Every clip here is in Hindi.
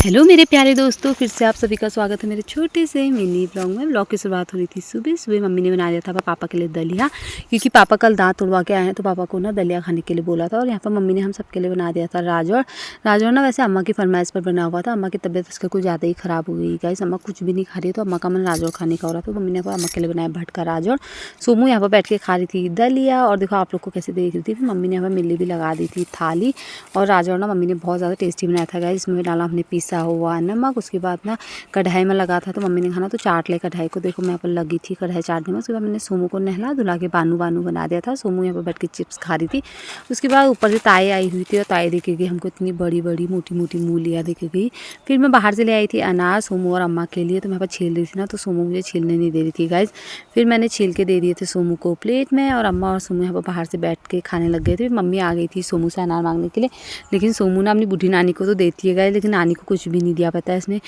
हेलो मेरे प्यारे दोस्तों, फिर से आप सभी का स्वागत है मेरे छोटे से मिनी ब्लॉग में। ब्लॉग की शुरुआत हो रही थी सुबह सुबह। मम्मी ने बना दिया था पापा के लिए दलिया, क्योंकि पापा कल दांत तुड़वा के आए हैं तो पापा को ना दलिया खाने के लिए बोला था। और यहाँ पर मम्मी ने हम सबके लिए बना दिया था राजौर। राजौर ना वैसे अम्मा की फरमाइश पर बना हुआ था। अम्मा की तबीयत उसका कुछ ज़्यादा ही ख़राब हो गई गाइस। अम्मा कुछ भी नहीं खा रही तो अम्मा का मन राजौर खाने का हो रहा था, तो मम्मी ने अम्मा के लिए बनाया भटका राजौर। सोमू यहाँ पर बैठ के खा रही थी दलिया, और देखो आप लोग को कैसे देख रही थी। फिर मम्मी ने यहाँ पर मिल्ली भी लगा दी थी थाली। और राजौर ना मम्मी ने बहुत ज़्यादा टेस्टी बनाया था गाइस। इसमें डाला हमने पिसा हुआ नमक। उसके बाद ना कढ़ाई में लगा था तो मम्मी ने खाना तो चाट ले कढ़ाई को। देखो मैं यहाँ पर लगी थी कढ़ाई चाटने में। उसके बाद मैंने सोमू को नहला धुला के बानू बानू बना दिया था। सोमू यहाँ पर बैठ के चिप्स खा रही थी। उसके बाद ऊपर से ताई आई हुई थी और ताई देखे गई हमको इतनी बड़ी बड़ी मोटी मोटी मूलियाँ देखे गई। फिर मैं बाहर से ले आई थी अनार सोमू और अम्मा के लिए, तो मैं यहाँ पर छील रही थी ना, तो सोमू मुझे छीलने नहीं दे रही थी गाइज। फिर मैंने छील के दे दिए थे सोमू को प्लेट में, और अम्मा और सोमू यहाँ पर बाहर से बैठ के खाने लग गए थे। मम्मी आ गई थी सोमू से अनार मांगने के लिए, लेकिन सोमू ना अपनी बूढ़ी नानी को तो देती है गाइज, लेकिन नानी को कुछ भी नहीं दिया। पता है इसने,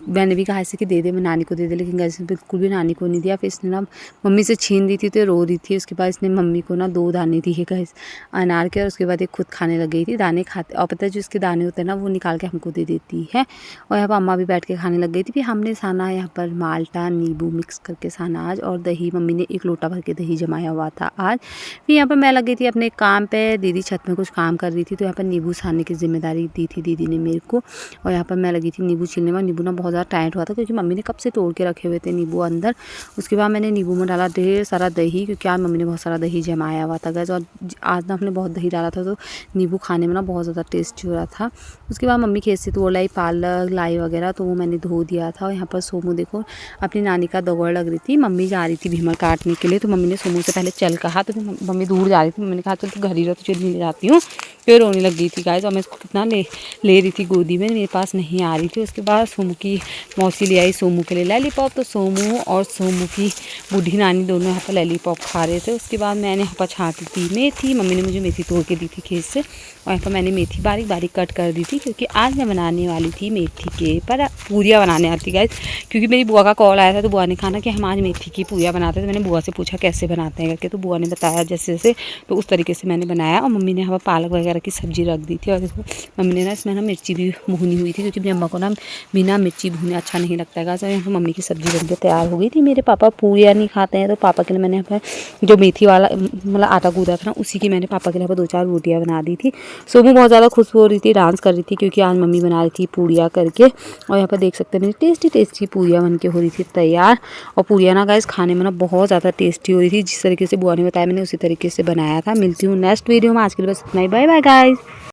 मैंने भी कहा ऐसे कि दे दे, मैं नानी को दे दे, लेकिन गैस बिल्कुल भी नानी को नहीं दिया। फिर इसने ना मम्मी से छीन दी थी तो रो रही थी। उसके बाद इसने मम्मी को ना 2 दाने दिए गैस अनार के, और उसके बाद एक खुद खाने लग गई थी। दाने खाते, और पता है जो इसके दाने होते हैं ना वो निकाल के हमको दे देती है। और यहाँ पर अम्मा भी बैठ के खाने लग गई थी। फिर हमने साना यहाँ पर माल्टा नींबू मिक्स करके साना आज, और दही मम्मी ने 1 लोटा भर के दही जमाया हुआ था आज। फिर यहाँ पर मैं लग गई थी अपने काम पे। दीदी छत में कुछ काम कर रही थी, तो यहाँ पर नींबू छानने की जिम्मेदारी दी थी दीदी ने मेरे को। और यहाँ पर मैं लगी थी नींबू छीलने में। नींबू ना बहुत ज़्यादा टाइट हुआ था, क्योंकि मम्मी ने कब से तोड़ के रखे हुए थे नींबू अंदर। उसके बाद मैंने नींबू में डाला ढेर सारा दही, क्योंकि आज मम्मी ने बहुत सारा दही जमाया हुआ था गैस। और आज ना हमने बहुत दही डाला था, तो नींबू खाने में ना बहुत ज़्यादा टेस्टी हो रहा था। उसके बाद मम्मी खेत से तोड़ लाई पालक लाई वगैरह, तो वो मैंने धो दिया था। और यहाँ पर सोमू देखो अपनी नानी का दौड़ लग रही थी। मम्मी जा रही थी भीमर काटने के लिए, तो मम्मी ने सोमू से पहले चल कहा, तो मम्मी दूर जा रही थी। मम्मी ने कहा चल तू घर ही रहो, तो चल नहीं जाती हूँ। फिर रोने लग गई थी गाइस, और मैं इसको कितना ले रही थी गोदी में, मेरे पास नहीं आ रही थी। उसके बाद सोमू की मौसी ले आई सोमू के लिए लॉलीपॉप, तो सोमू और सोमू की बूढ़ी नानी दोनों यहाँ पर लॉलीपॉप खा रहे थे। उसके बाद मैंने यहाँ पर छाँटी थी मेथी। मम्मी ने मुझे मेथी तोड़ के दी थी खेत से, और यहाँ पर मैंने मेथी बारीक बारीक कट कर दी थी, क्योंकि आज मैं बनाने वाली थी मेथी के पर पूरियाँ बनाने आती गाइस। क्योंकि मेरी बुआ का कॉल आया था, तो बुआ ने कहा ना कि हम आज मेथी की पूरियाँ बनाते हैं। तो मैंने बुआ से पूछा कैसे बनाते हैं करके, तो बुआ ने बताया जैसे जैसे, तो उस तरीके से मैंने बनाया। और मम्मी ने यहाँ पर पालक वगैरह की सब्जी रख दी थी। और देखो मम्मी ने ना इसमें ना मिर्ची भी भुनी हुई थी, क्योंकि मेरी अम्मा को ना बिना मिर्ची भुने अच्छा नहीं लगता है। तो यहाँ पर मम्मी की सब्जी बनकर तैयार हो गई थी। मेरे पापा पूरियाँ नहीं खाते हैं, तो पापा के लिए मैंने यहाँ पर जो मेथी वाला मतलब आटा गूंदा था ना, उसी की मैंने पापा के लिए 2-4 रोटियाँ बना दी थी। सोमू बहुत ज़्यादा खुश हो रही थी, डांस कर रही थी, क्योंकि आज मम्मी बना रही थी पूरियाँ करके। और यहाँ पर देख सकते हैं मेरी टेस्टी टेस्टी पूरियाँ बन के हो रही थी तैयार। और पूरियाँ ना गाइस खाने में ना बहुत ज़्यादा टेस्टी हो रही थी। जिस तरीके से बुआ ने बताया मैंने उसी तरीके से बनाया था। मिलती हूँ नेक्स्ट वीडियो में। आज के लिए बस इतना ही। Bye bye guys.